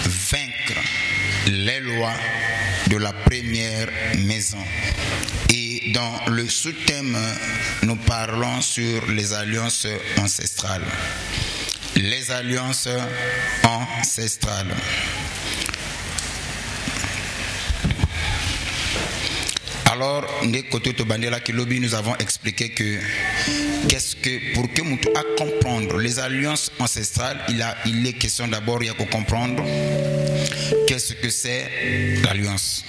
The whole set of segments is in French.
vaincre les lois de la première maison. Et dans le sous-thème, nous parlons sur les alliances ancestrales. Les alliances ancestrales. Alors, nous avons expliqué que pour que nous à comprendre les alliances ancestrales, il est question d'abord de comprendre qu'est-ce que c'est l'alliance.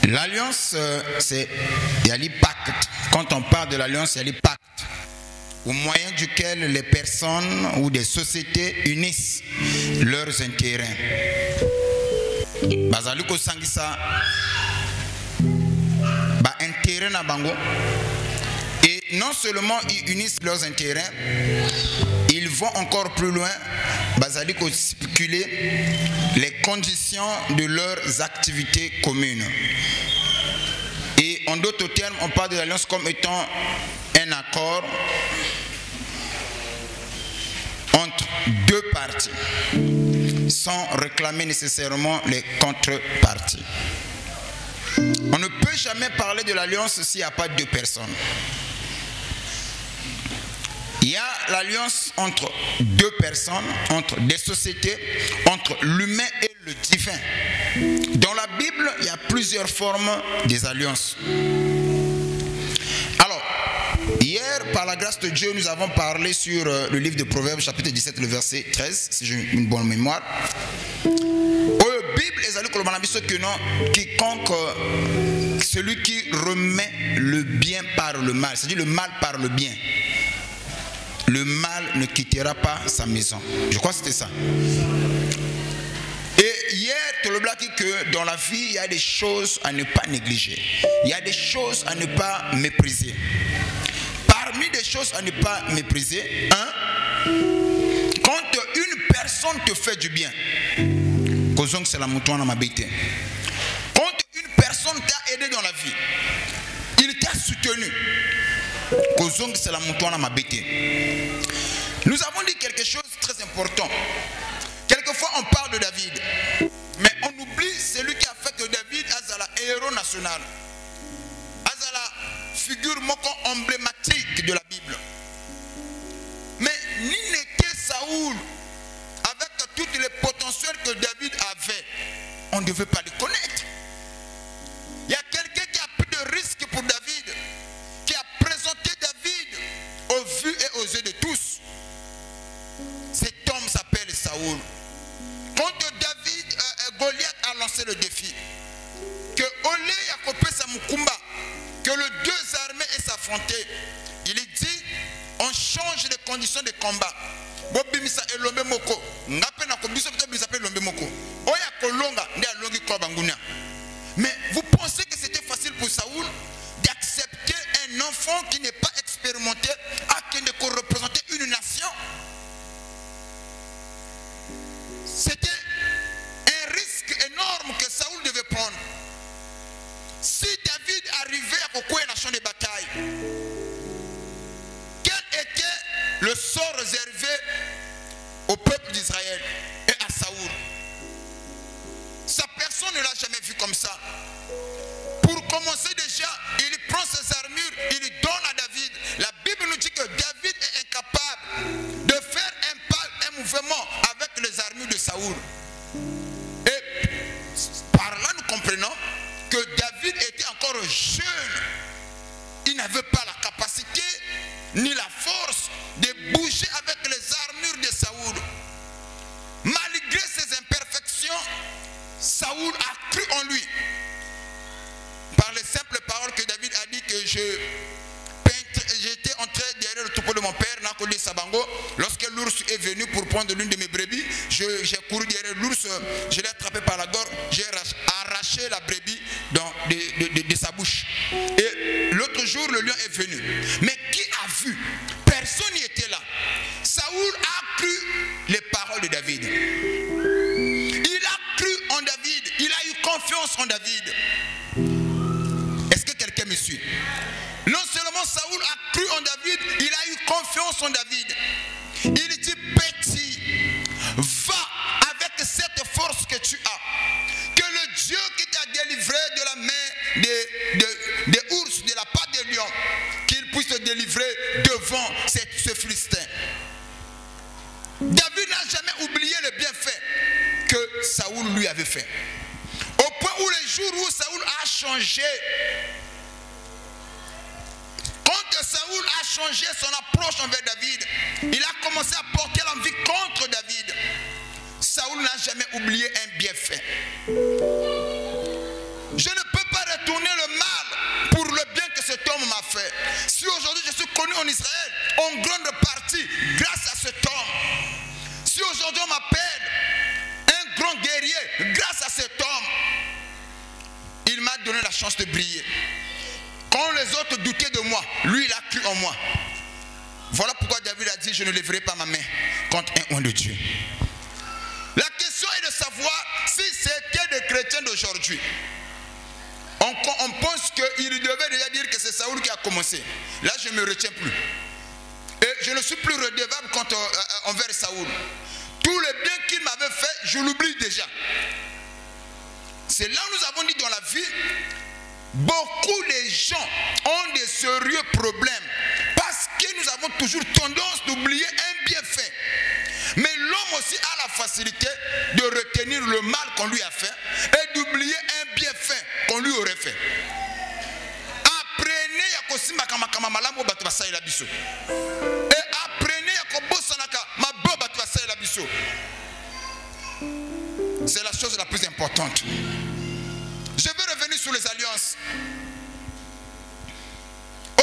L'alliance, c'est pacte. Quand on parle de l'alliance, il y a les pactes au moyen duquel les personnes ou des sociétés unissent leurs intérêts. Bazaliko sangisa ba intérêt na bango, et non seulement ils unissent leurs intérêts, ils vont encore plus loin. Bazaliko spéculer les conditions de leurs activités communes. Et en d'autres termes, on parle de l'alliance comme étant un accord entre deux parties, sans réclamer nécessairement les contreparties. On ne peut jamais parler de l'alliance s'il n'y a pas deux personnes. Il y a l'alliance entre deux personnes, entre des sociétés, entre l'humain et le divin. Dans la Bible, il y a plusieurs formes des alliances. Alors, hier, par la grâce de Dieu, nous avons parlé sur le livre de Proverbes, chapitre 17, le verset 13, si j'ai une bonne mémoire. Bible quiconque, celui qui remet le bien par le mal, c'est-à-dire le mal par le bien, le mal ne quittera pas sa maison. Je crois que c'était ça. Et hier, tu le blagues que dans la vie, il y a des choses à ne pas négliger. Il y a des choses à ne pas mépriser. Parmi des choses à ne pas mépriser, quand une personne te fait du bien, c'est la mouton à ma bête. Quand une personne t'a aidé dans la vie, il t'a soutenu, c'est la mouton à ma bête. Nous avons dit quelque chose de très important. Quelquefois on parle de David, mais on oublie celui qui a fait que David Azala héros national. Azala figure emblématique de la Bible. Mais ni n'était Saoul avec toutes les potentiels que David avait, on ne devait pas les connaître. Il y a quelqu'un qui a pris de risques pour David, qui a présenté David aux vues et aux yeux de tous. Cet homme s'appelle Saoul. Quand Goliath a lancé le défi, que Olé Yakopé Samukumba, que les deux armées aient s'affronter, il dit, on change les conditions de combat. Mais vous pensez que c'était facile pour Saoul d'accepter un enfant qui n'est pas expérimenté à qui ne représenter une nation? C'était un risque énorme que Saoul devait prendre. Si David arrivait à couper un champ de bataille, quel était le sort réservé au peuple d'Israël et à Saoul? Sa personne ne l'a jamais vu comme ça. Pour commencer déjà, il prend ses armures, il donne à David. La Bible nous dit que David est incapable de faire un mouvement avec les armures de Saoul. Et par là, nous comprenons que David était encore jeune. Il n'avait pas la capacité ni la force de bouger avec les armures de Saoul. Malgré ses imperfections, Saoul a cru en lui. Par les simples paroles que David a dit que j'étais entré derrière le troupeau de mon père, Nakoli Sabango. Lorsque l'ours est venu pour prendre l'une de mes brebis, j'ai couru derrière l'ours, je l'ai attrapé par la gorge, j'ai arraché la brebis de sa bouche. Et l'autre jour, le lion est venu. Mais qui a vu? Personne n'y était là. Saoul a cru les paroles de David. Il a cru en David. Il a eu confiance en David. Est-ce que quelqu'un me suit? Non seulement Saoul a cru en David, il a eu confiance en David. Il dit, David n'a jamais oublié le bienfait que Saoul lui avait fait. Au point où les jours où Saoul a changé, quand Saoul a changé son approche envers David, il a commencé à porter l'envie contre David. Saoul n'a jamais oublié un bienfait. Je ne peux pas retourner le mal pour le bien que cet homme m'a fait. Si aujourd'hui je suis connu en Israël, en grande partie grâce à cet homme. Si aujourd'hui on m'appelle un grand guerrier, grâce à cet homme, il m'a donné la chance de briller. Quand les autres doutaient de moi, lui il a cru en moi. Voilà pourquoi David a dit, je ne lèverai pas ma main contre un oint de Dieu. La question est de savoir si c'était des chrétiens d'aujourd'hui. On pense qu'il devait déjà dire que c'est Saoul qui a commencé. Là, je ne me retiens plus. Et je ne suis plus redevable envers Saoul. Tout le bien qu'il m'avait fait, je l'oublie déjà. C'est là où nous avons dit dans la vie, beaucoup de gens ont des sérieux problèmes parce que nous avons toujours tendance d'oublier un bienfait. Mais l'homme aussi a la facilité de retenir le mal qu'on lui a fait et d'oublier un bienfait qu'on lui aurait fait. Apprenez à kosimba kama malamu batu basayela biso. Et apprenez à kobosanaka mabo batu basayela biso. C'est la chose la plus importante. Je vais revenir sur les alliances.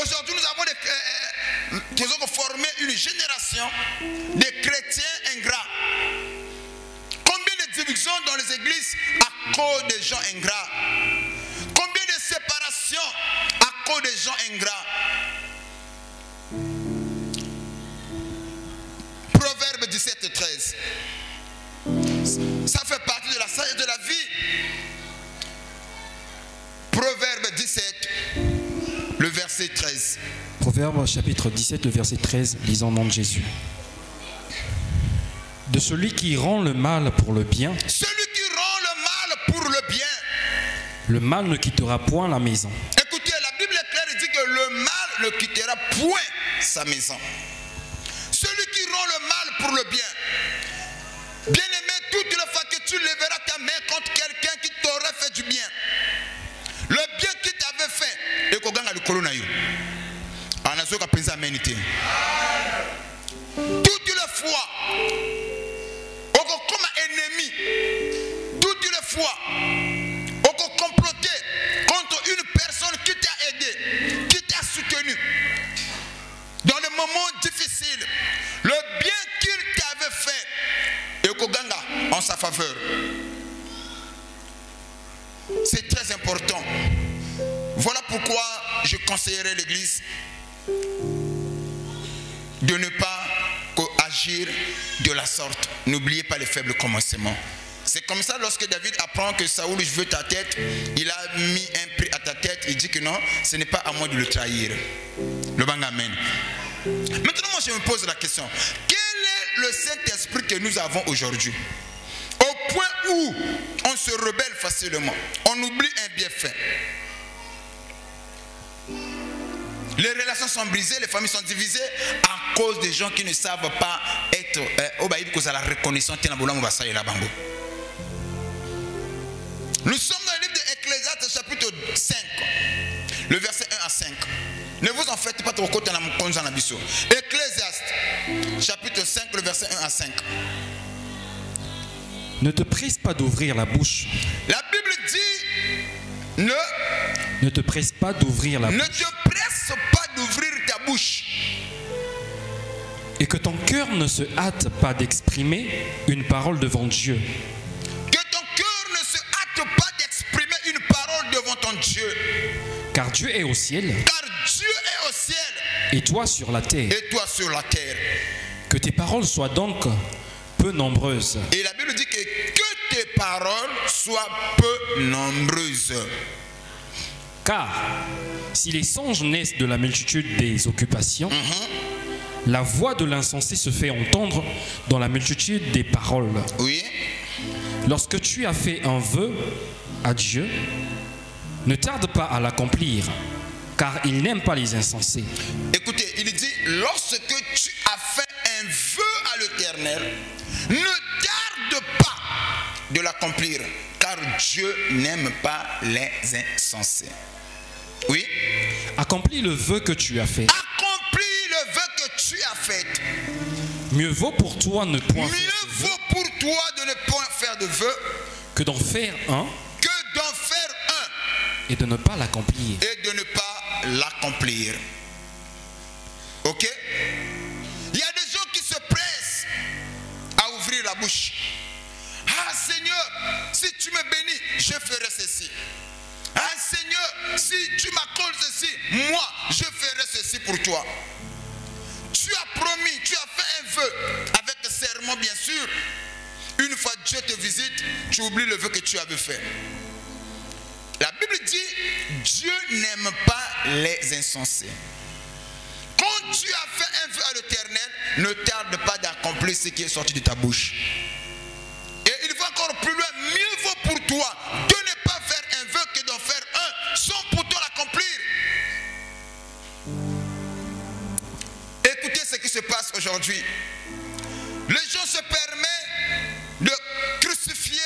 Aujourd'hui, nous avons formé une génération de chrétiens ingrats. Combien de divisions dans les églises à cause des gens ingrats? Combien de séparations à cause des gens ingrats? Proverbe 17 et 13. Ça fait partie de la sagesse de la vie. Proverbe 17, le verset 13. Proverbe chapitre 17, le verset 13, lisons au nom de Jésus. De celui qui rend le mal pour le bien. Celui qui rend le mal pour le bien. Le mal ne quittera point la maison. Écoutez, la Bible est claire et dit que le mal ne quittera point sa maison. Celui qui rend le mal pour le bien. Bien-aimé, toutes les fois que tu lèveras ta main contre quelqu'un qui t'aurait fait du bien, le bien qu'il t'avait fait, et qu'on gagne le corona. Toutes les fois, comme ennemi, toutes les fois, on peut comploter contre une personne qui t'a aidé, qui t'a soutenu dans les moments difficiles. Le bien qu'il t'avait fait, et qu'on gagne en sa faveur. C'est très important. Voilà pourquoi je conseillerais l'Église de ne pas agir de la sorte. N'oubliez pas les faibles commencements. C'est comme ça, lorsque David apprend que Saoul veut ta tête, il a mis un prix à ta tête, il dit que non, ce n'est pas à moi de le trahir. Le bang amen. Maintenant, moi je me pose la question, quel est le Saint-Esprit que nous avons aujourd'hui? Au point où on se rebelle facilement, on oublie un bienfait. Les relations sont brisées, les familles sont divisées à cause des gens qui ne savent pas être la reconnaissance. Nous sommes dans le livre d'Ecclésiaste chapitre 5, le verset 1 à 5. Ne vous en faites pas trop côté dans mon Ecclésiaste chapitre 5, le verset 1 à 5. Ne te presse pas d'ouvrir la bouche. La Bible dit ne te presse pas d'ouvrir la bouche. Ne te presse pas d'ouvrir ta bouche. Et que ton cœur ne se hâte pas d'exprimer une parole devant Dieu. Que ton cœur ne se hâte pas d'exprimer une parole devant ton Dieu. Car Dieu est au ciel. Car Dieu est au ciel. Et toi sur la terre. Et toi sur la terre. Que tes paroles soient donc peu nombreuses. Et la Bible dit que tes paroles soient peu nombreuses. Car si les songes naissent de la multitude des occupations, la voix de l'insensé se fait entendre dans la multitude des paroles. Oui. Lorsque tu as fait un vœu à Dieu, ne tarde pas à l'accomplir, car il n'aime pas les insensés. Écoutez, il dit, lorsque tu as fait un vœu à l'Éternel, l'Éternel, ne tarde pas de l'accomplir, car Dieu n'aime pas les insensés. Oui. Accomplis le vœu que tu as fait. Accomplis le vœu que tu as fait. Mieux vaut pour toi ne point faire Mieux de vœu vaut pour toi de ne point faire de vœu que d'en faire un que d'en faire un et de ne pas l'accomplir. et de ne pas l'accomplir. Ok? Il y a des gens qui se pressent à ouvrir la bouche. Ah Seigneur, si tu me bénis, je ferai ceci. Ah Seigneur, si tu m'accordes ceci, moi, je ferai ceci pour toi. Tu as promis, tu as fait un vœu, avec serment bien sûr. Une fois Dieu te visite, tu oublies le vœu que tu avais fait. La Bible dit, Dieu n'aime pas les insensés. Quand tu as fait un vœu à l'Éternel, ne tarde pas d'accomplir ce qui est sorti de ta bouche. Et il va encore plus loin, mieux vaut pour toi de ne pas faire un vœu que d'en faire un sans pourtant l'accomplir. Écoutez ce qui se passe aujourd'hui. Les gens se permettent de crucifier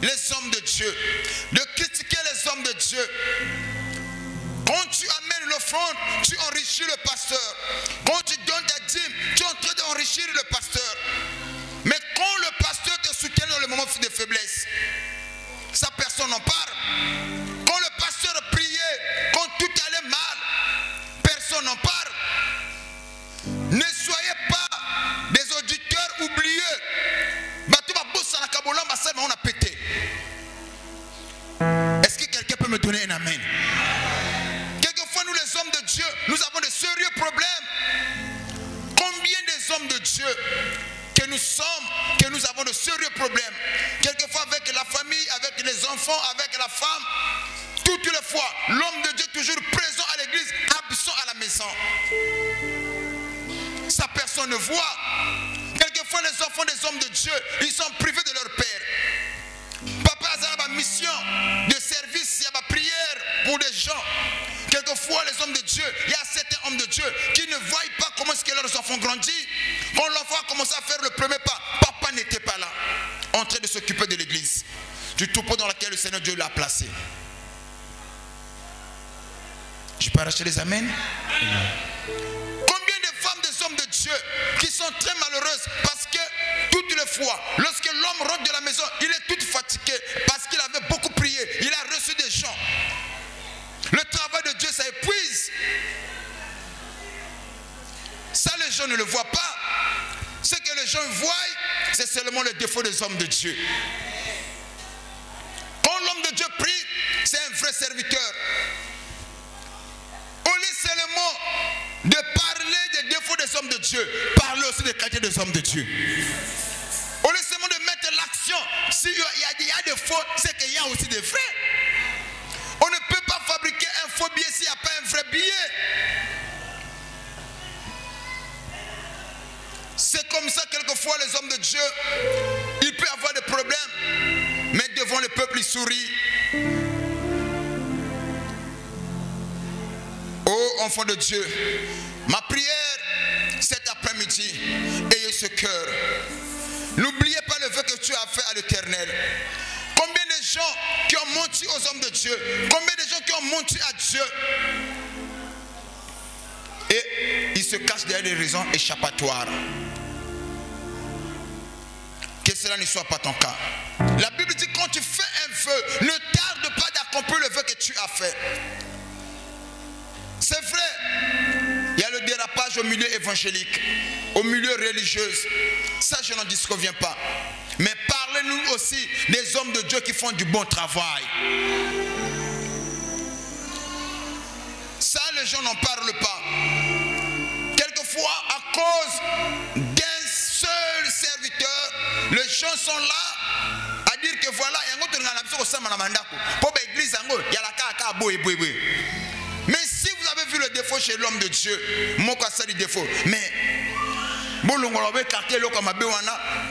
les hommes de Dieu, de critiquer les hommes de Dieu. Quand tu amènes l'offrande, tu enrichis le pasteur. Quand tu donnes ta dîme, tu es en train d'enrichir le pasteur. Mais quand le pasteur te soutient dans le moment de faiblesse, ça personne n'en parle. Quand le pasteur priait, quand tout allait mal, personne n'en parle. Ne soyez pas des auditeurs oublieux. On a pété. Est-ce que quelqu'un peut me donner un amen? Quelquefois, nous les hommes de Dieu, nous avons de sérieux problèmes. Combien des hommes de Dieu que nous sommes, que nous avons de sérieux problèmes? Quelquefois avec la famille, avec les enfants, avec la femme. Toutes les fois, l'homme de Dieu toujours présent à l'église, absent à la maison. Ça, personne ne voit. Quelquefois, les enfants des hommes de Dieu, ils sont privés de leur père. Papa a une mission de service, il y a une prière pour des gens. Quelquefois, les hommes de Dieu, il y a certains hommes de Dieu qui ne voient pas comment est-ce que leurs enfants grandissent. Quand l'enfant a commencé à faire le premier pas, papa n'était pas là, en train de s'occuper de l'église, du troupeau dans lequel le Seigneur Dieu l'a placé. Je peux arracher les amens? Combien de femmes, des hommes de Dieu qui sont très malheureuses parce que toutes les fois, lorsque l'homme rentre de la maison, il est tout fatigué parce qu'il avait beaucoup prié, il a reçu des gens. Le travail de Dieu, ça épuise. Ça, les gens ne le voient pas. Ce que les gens voient, c'est seulement le défaut des hommes de Dieu. Quand l'homme de Dieu prie, c'est un vrai serviteur. Au lieu seulement de parler des défauts des hommes de Dieu, parler aussi des qualités des hommes de Dieu. Au lieu seulement de mettre l'action, s'il y a des faux, c'est qu'il y a aussi des vrais. On ne peut pas fabriquer un faux billet s'il n'y a pas un vrai billet. C'est comme ça quelquefois les hommes de Dieu, ils peuvent avoir des problèmes, mais devant le peuple ils sourient. Oh enfant de Dieu, ma prière cet après-midi, ayez ce cœur. N'oubliez pas le vœu que tu as fait à l'Éternel. Combien de gens qui ont menti aux hommes de Dieu, combien de gens qui ont menti à Dieu, et ils se cachent derrière des raisons échappatoires. Que cela ne soit pas ton cas. La Bible dit quand tu fais un vœu, ne tarde pas d'accomplir le vœu que tu as fait. C'est vrai, il y a le dérapage au milieu évangélique, au milieu religieux. Ça, je n'en disconviens pas. Mais parlez-nous aussi des hommes de Dieu qui font du bon travail. Ça, les gens n'en parlent pas. Quelquefois, à cause d'un seul serviteur, les gens sont là à dire que voilà, il y a un autre église, mais si vous avez vu le défaut chez l'homme de Dieu, moi, ça dit défaut. Mais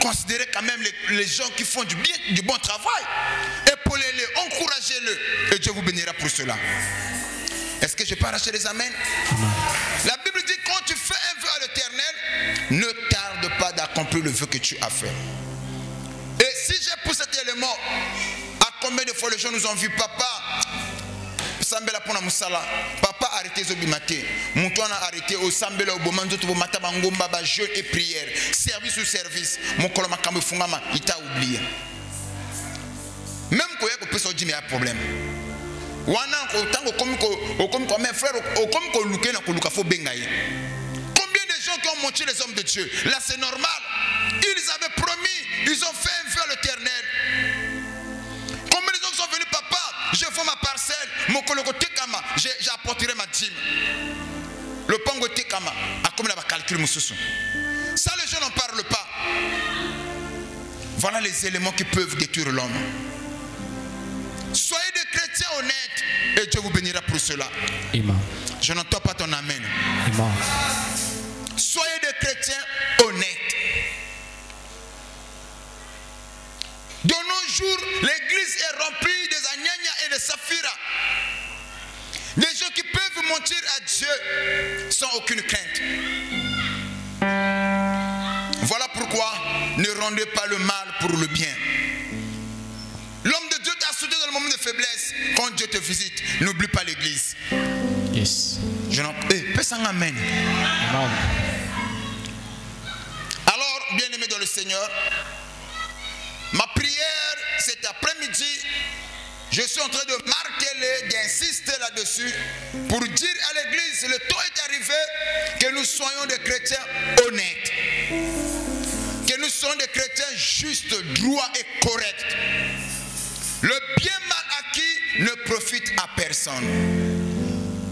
considérez quand même les gens qui font du bon travail. Épaulez-les, encouragez-les. Et Dieu vous bénira pour cela. Est-ce que je peux arracher les amens? La Bible dit quand tu fais un vœu à l'Éternel, ne tarde pas pas d'accomplir le vœu que tu as fait. Et si j'ai pour cet élément, à combien de fois les gens nous ont vu, papa, Sambela pona musala, papa arrêtez zobimate, Moutouana arrêté au Sambela au Bomanzo to Mata Bangomba, jeûne et prière, service ou service, mon coloma kambe fungama, il t'a oublié. Même quand il y a des problème. Combien de gens qui ont monté les hommes de Dieu? Là c'est normal. Ils avaient promis, ils ont fait un vœu à l'Éternel. Combien de gens sont venus, papa, je fais ma parcelle, mon coloco tekama, j'apporterai ma dîme. Le pango tekama, a comme la calcul moussou. Ça les gens n'en parlent pas. Voilà les éléments qui peuvent détruire l'homme. Soyez des chrétiens honnêtes et Dieu vous bénira pour cela. Amen. Je n'entends pas ton amen. Amen. Soyez des chrétiens honnêtes. De nos jours, l'église est remplie des agnagna et des saphira. Des gens qui peuvent mentir à Dieu sans aucune crainte. Voilà pourquoi ne rendez pas le mal pour le bien. L'homme de Dieu t'a soutenu dans le moment de faiblesse. Quand Dieu te visite, n'oublie pas l'église. Yes. Je n'en peux un amen. Amen. Alors, bien-aimé dans le Seigneur, ma prière cet après-midi, je suis en train de marteler, d'insister là-dessus pour dire à l'église, le temps est arrivé que nous soyons des chrétiens honnêtes. Que nous soyons des chrétiens justes, droits et corrects. Le bien mal acquis ne profite à personne.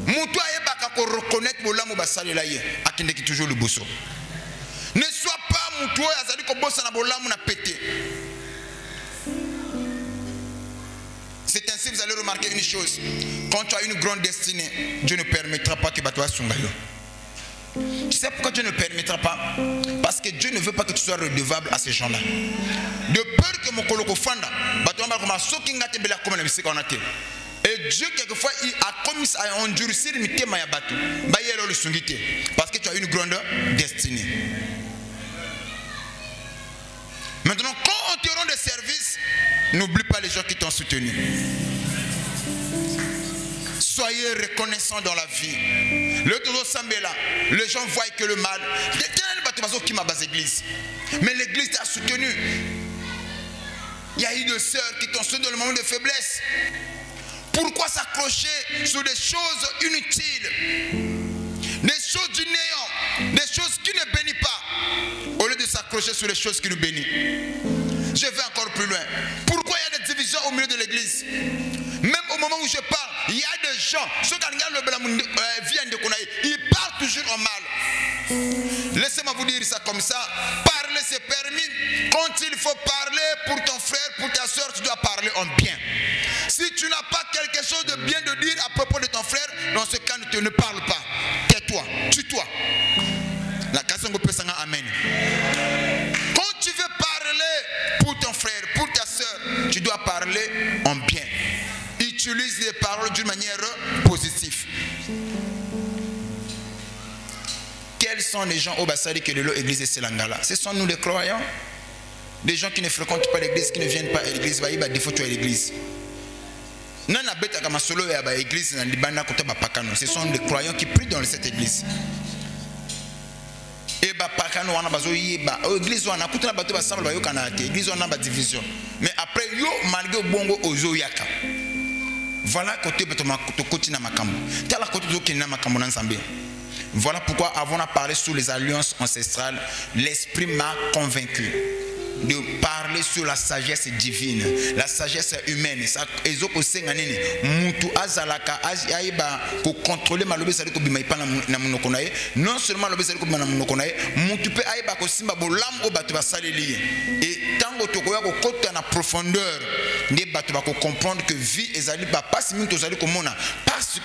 Moutoua yebaka ko reconnaître bolamu basali la ye akindeki toujours le bosso. Ne sois pas moutoua azali ko bossa na bolamu na pété. C'est ainsi que vous allez remarquer une chose. Quand tu as une grande destinée, Dieu ne permettra pas que Batoua Sungayo. Tu sais pourquoi Dieu ne permettra pas? Parce que Dieu ne veut pas que tu sois redevable à ces gens-là. De peur que mon colloque fanda, et Dieu quelquefois il a commis à endurcir parce que tu as une grande destinée. Maintenant, quand on te rend des services, n'oublie pas les gens qui t'ont soutenu. Soyez reconnaissants dans la vie. Le Todo Sambela, les gens voient que le mal. Mais l'église t'a soutenu. Il y a eu des sœurs qui t'ont soutenu dans le moment de faiblesse. Pourquoi s'accrocher sur des choses inutiles, des choses du néant, des choses qui ne bénissent pas, au lieu de s'accrocher sur les choses qui nous bénissent? Je vais encore plus loin. Pourquoi il y a des divisions au milieu de l'église? Même au moment où je parle, il y a des gens, ceux qui viennent de connaître, ils parlent toujours en mal. Laissez-moi vous dire ça comme ça. Parler c'est permis. Quand il faut parler pour ton frère, pour ta soeur, tu dois parler en bien. Si tu n'as pas quelque chose de bien de dire à propos de ton frère, dans ce cas, ne parle pas. Tais-toi, tue-toi. La question que peut s'en amen. Quand tu veux parler pour ton frère, pour ta soeur, tu dois parler en bien. Utilise les paroles d'une manière positive. Quels sont les gens au Bassari que l'église de Selangala? Ce sont nous les croyants. Des gens qui ne fréquentent pas l'église, qui ne viennent pas à l'église, ils vont défaut à l'église. Ce sont les croyants qui prient dans cette église. Mais après, malgré bongo ozo yaka. Voilà côté voilà pourquoi avant de parler sur les alliances ancestrales, l'esprit m'a convaincu de parler sur la sagesse divine, la sagesse humaine. Contrôler non seulement le et tant que tu as profondeur, comprendre que vie est parce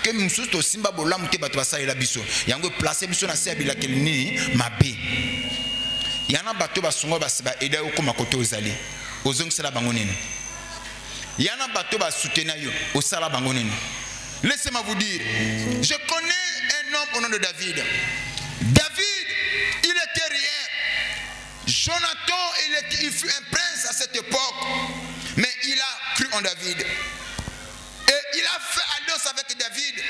que nous sommes au Simba Bolam te bato basali la biso yango placer biso na se abila kelini mabe yana bato basongo basiba eda okoma kote ozali ozongisela bango nini yana bato basutena yo osala bango nini. Laissez-moi vous dire, je connais un homme au nom de David. David, il était rien Jonathan, il fut un prince à cette époque, mais il a cru en David. Et il a fait alliance avec David.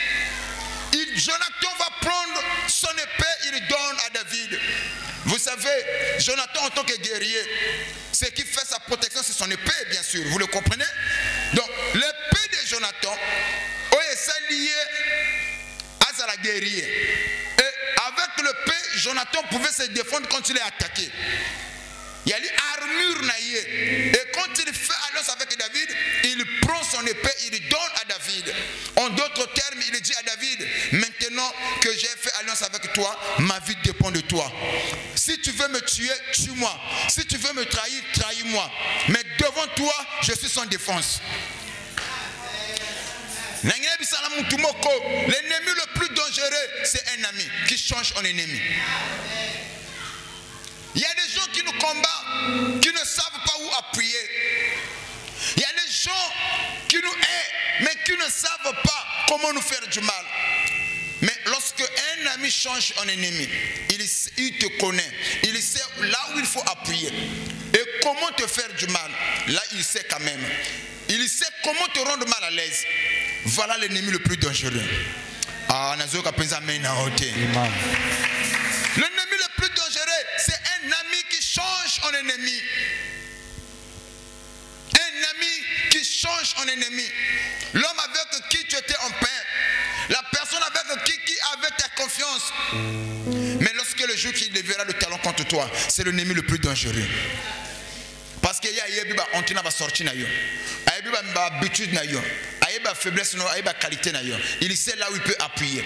Jonathan va prendre son épée, il donne à David. Vous savez, Jonathan en tant que guerrier, ce qui fait sa protection, c'est son épée, bien sûr. Vous le comprenez? Donc, l'épée de Jonathan est liée à la guerrier. Et avec l'épée, Jonathan pouvait se défendre quand il est attaqué. Il y a l'armure naïe. Et quand il fait alliance avec David, il prend son épée, il donne à David. En d'autres termes, il dit à David, maintenant que j'ai fait alliance avec toi, ma vie dépend de toi. Si tu veux me tuer, tue-moi. Si tu veux me trahir, trahis-moi. Mais devant toi, je suis sans défense. L'ennemi le plus dangereux, c'est un ami qui change en ennemi. Il y a des gens qui nous combattent, qui ne savent pas où appuyer. Il y a des gens qui nous aiment, mais qui ne savent pas comment nous faire du mal. Mais lorsque un ami change en ennemi, il te connaît, il sait là où il faut appuyer. Et comment te faire du mal, là il sait quand même. Il sait comment te rendre mal à l'aise. Voilà l'ennemi le plus dangereux. Ah, Nazoka Penzamen Naote. L'ennemi le plus dangereux, c'est un ami qui change en ennemi. Un ami qui change en ennemi. L'homme avec qui tu étais en paix. La personne avec qui avait ta confiance. Mais lorsque le jour qu'il lèvera le talon contre toi, c'est l'ennemi le plus dangereux. Parce qu'il y a honte va sortir. Il y a habitude, il y a faiblesse, il y a qualité. Il sait là où il peut appuyer.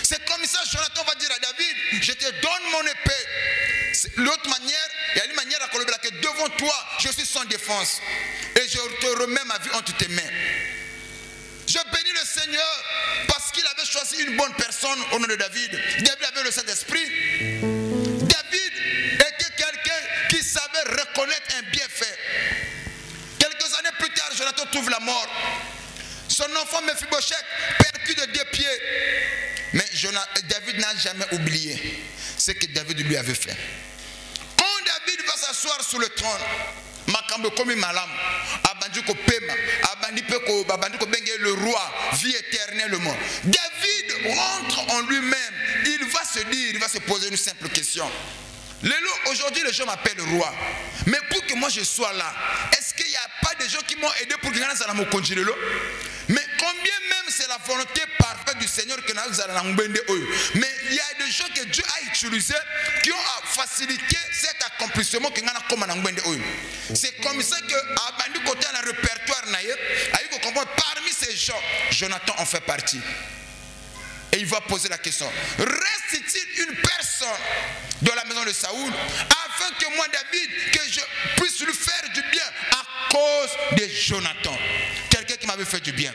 C'est comme ça Jonathan va dire à David, je te donne mon épée. L'autre manière, il y a une manière à collaborer que devant toi, je suis sans défense. Et je te remets ma vie entre tes mains. Je bénis le Seigneur parce qu'il avait choisi une bonne personne au nom de David. David avait le Saint-Esprit. David était quelqu'un qui savait reconnaître un bienfait. Quelques années plus tard, Jonathan trouve la mort. Son enfant Mephibosheth percute de 2 pieds. Mais David n'a jamais oublié ce que David lui avait fait. Quand David va s'asseoir sur le trône, Makambo komi malam, abandi ko pema, abandi pe ko babandi ko benge le roi, vie éternellement. David rentre en lui-même. Il va se dire, il va se poser une simple question. Aujourd'hui, les gens m'appellent roi. Mais pour que moi je sois là, est-ce qu'il n'y a pas des gens qui m'ont aidé pour que je sois là? Mais combien même c'est la volonté parfaite du Seigneur que nous allons. Mais il y a des gens que Dieu a utilisés qui ont facilité cet accomplissement que nous avons. C'est comme ça que Abandi côté dans le répertoire, parmi ces gens, Jonathan en fait partie. Et il va poser la question, reste-t-il une personne dans la maison de Saoul afin que moi David, que je puisse lui faire du bien à cause de Jonathan, quelqu'un qui m'avait fait du bien.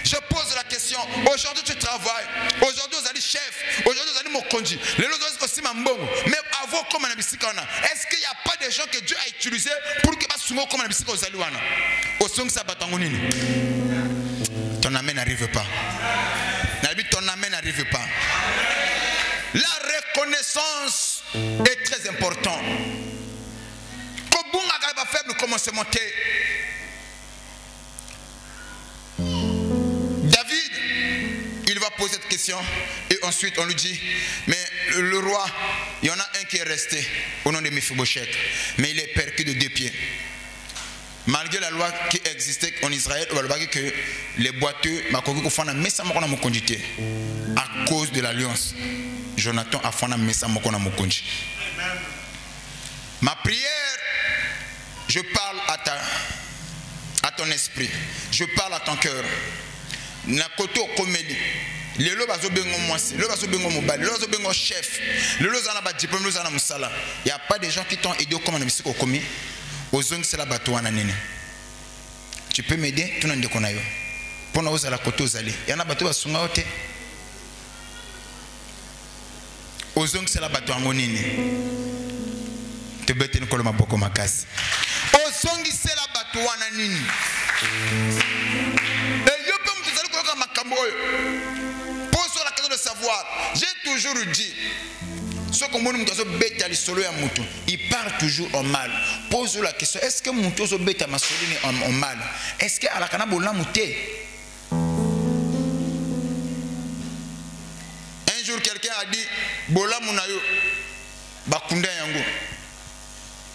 Je pose la question, aujourd'hui tu travailles, aujourd'hui vous allez chef, aujourd'hui vous allez mon conduit, les autres aussi m'embongent, mais avant comme un abissikana, est-ce qu'il n'y a pas des gens que Dieu a utilisés pour que vous comme un abissikana aux alouana? Au son que ça batangonini, ton amen n'arrive pas. Ton amen n'arrive pas. La reconnaissance est très importante. David, il va poser cette question et ensuite on lui dit, mais le roi, il y en a un qui est resté au nom de Mephibosheth, mais il est percu de 2 pieds. Malgré la loi qui existait en Israël, on va dire que les boiteux, à cause de l'alliance, Jonathan a fait ma prière, je parle à ton esprit, je parle à ton cœur. Il n'y a pas de gens qui t'ont aidé comme on a commis. Tu peux m'aider? Tu n'as pas de pour nous la côté aux allées. Il y en a bateau à Sungaote. Ozong c'est la bateau à Monini. Tu peux te coloma boko makas. Ozong c'est la bateau à Nanini. Et yo peux me dire que le makambo. Pose sur la question de savoir. J'ai toujours dit, Ce qu'on il part toujours en mal. Pose la question, est-ce que mon tozo beta masolini en mal? Est-ce que alakana bolamouté? Un jour quelqu'un a dit bolamunayo bakunda yango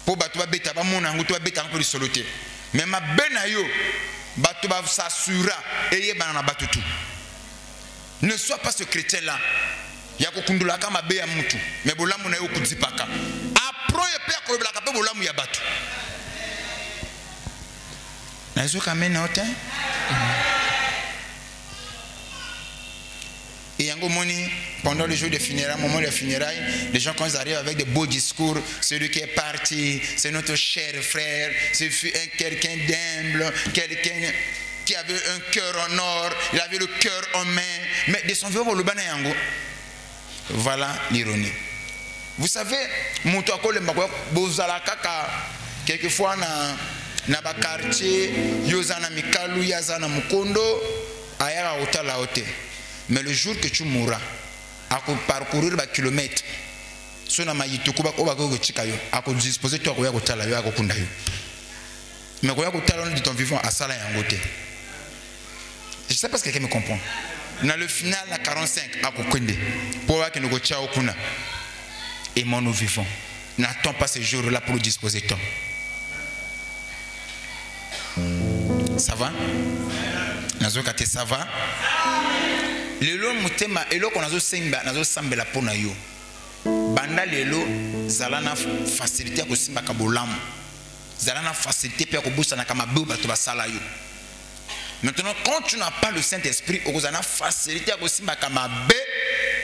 po batu ba beta ba mona yango to ba beta ko risoloté. Mais ma benayo batu ba s'assura eye bana batu tout. Ne sois pas ce chrétien là. Yako kundula kama be ya mutu mais bolamu na yo kudzipaka apro ye pe ko blaka pe bolamu ya batu na zo kamena ota et yango moni pendant le jour des funérailles, au moment des funérailles, les gens quand ils arrivent avec des beaux discours, celui qui est parti, c'est notre cher frère, c'est quelqu'un d'humble, quelqu'un qui avait un cœur en or, il avait le cœur en main, mais de son vivant le bana yango. Voilà l'ironie. Vous savez, quelquefois na ba quartier yozana mikalu yazana mukondo ayara otala hote. Mais le jour que tu mourras, à parcourir des kilomètres, si on a maïtoukou ba oba go chikayo, à disposer toi ko ya otala yo akokunda yo. Mais ko ya otala de ton vivant à sala yangote. Je sais pas si quelqu'un me comprend. Dans le final, la 45, à Kokunde, pour voir que nous avons kuna. Et moi, nous vivons. N'attends pas ce jour-là pour nous disposer toi. Ça va? Nazokate, ça va? Lelo mutema, elo qu'on a simba, nazo sambela pona yo. Banda lelo, zalana facilité à kosimba kabolamu. Zalana facilité pour kobusa na kamabu batoba sala yo. Maintenant, quand tu n'as pas le Saint-Esprit, tu as facilité à kosimba kamabe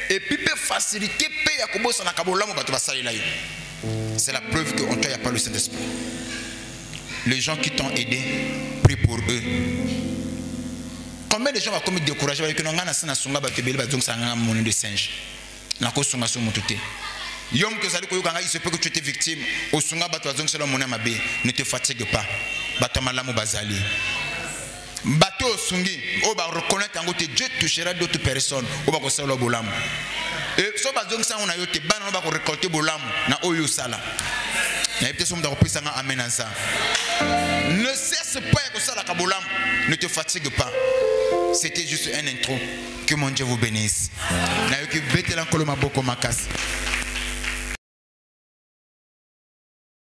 et puis facilité à kobosa na kabolamu batoba sala yo. C'est la preuve que en toi il n'y a pas le Saint-Esprit. Les gens qui t'ont aidé, prie pour eux. Combien de gens vont comme décourager avec un gars na sunga batebeli bazong sanga monnaie de singe. Na ko sunga so mototé. Yom que ça il se peut que tu étais victime au sunga bato bazong sala monnaie mabe, ne te fatigue pas. Batamalamu bazali. Bato sungi, on va reconnaître en Dieu touchera d'autres personnes. On va conseiller le bolam. Et so bazong sa on a yote ban on va récolter bolam na oyo sala. Na peut-être on doit reprendre ça amen en ça. Ne cesse pas que ça la kabolam, ne te fatigue pas. C'était juste un intro. Que mon Dieu vous bénisse. Na yoki bete la koloma boko makas.